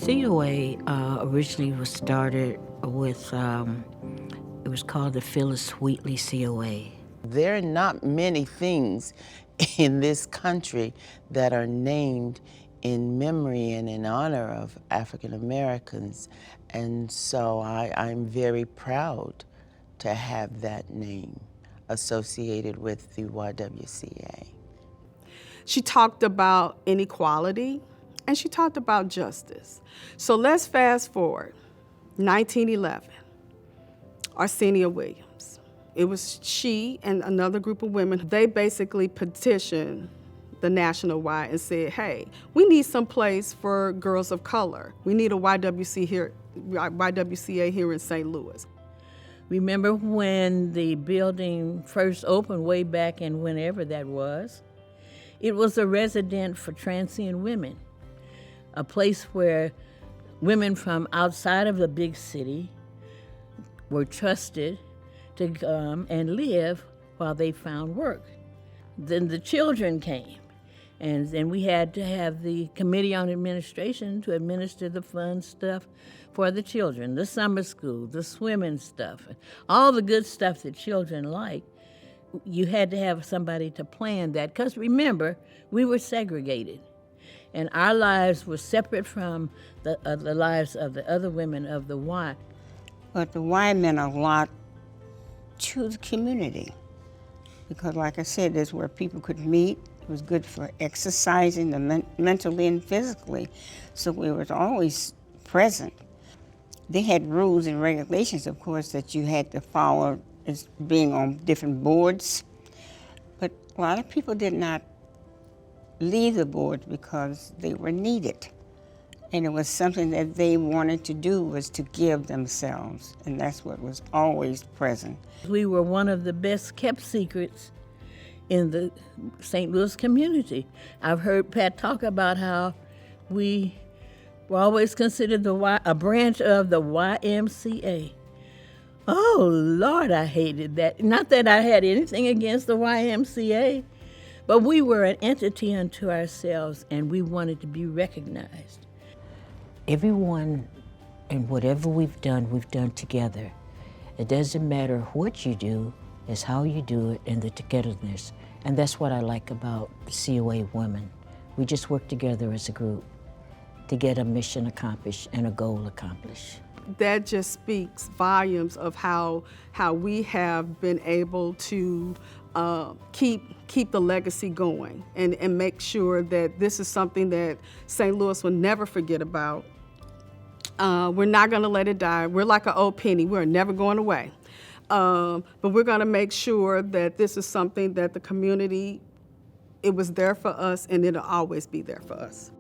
COA originally was started with, it was called the Phyllis Wheatley COA. There are not many things in this country that are named in memory and in honor of African Americans, and so I'm very proud to have that name associated with the YWCA. She talked about inequality and she talked about justice. So let's fast forward, 1911, Arsenio Williams. It was she and another group of women. They basically petitioned the National Y and said, hey, we need some place for girls of color. We need a YWCA here in St. Louis. Remember when the building first opened way back in whenever that was? It was a residence for transient women, a place where women from outside of the big city were trusted to come and live while they found work. Then the children came, and then we had to have the Committee on Administration to administer the fun stuff for the children, the summer school, the swimming stuff, all the good stuff that children like. You had to have somebody to plan that, because remember, we were segregated, and our lives were separate from the lives of the other women of the Y. But the Y meant a lot to the community, because like I said, that's where people could meet. It was good for exercising mentally and physically, so we were always present. They had rules and regulations, of course, that you had to follow as being on different boards, but a lot of people did not leave the boards because they were needed. And it was something that they wanted to do, was to give themselves, and that's what was always present. We were one of the best kept secrets in the St. Louis community. I've heard Pat talk about how we were always considered a branch of the YMCA. Oh, Lord, I hated that. Not that I had anything against the YMCA, but we were an entity unto ourselves, and we wanted to be recognized. Everyone and whatever we've done together. It doesn't matter what you do, it's how you do it and the togetherness. And that's what I like about the COA women. We just work together as a group to get a mission accomplished and a goal accomplished. That just speaks volumes of how we have been able to keep the legacy going and make sure that this is something that St. Louis will never forget about. We're not going to let it die. We're like an old penny. We're never going away. But we're going to make sure that this is something that the community, it was there for us and it'll always be there for us.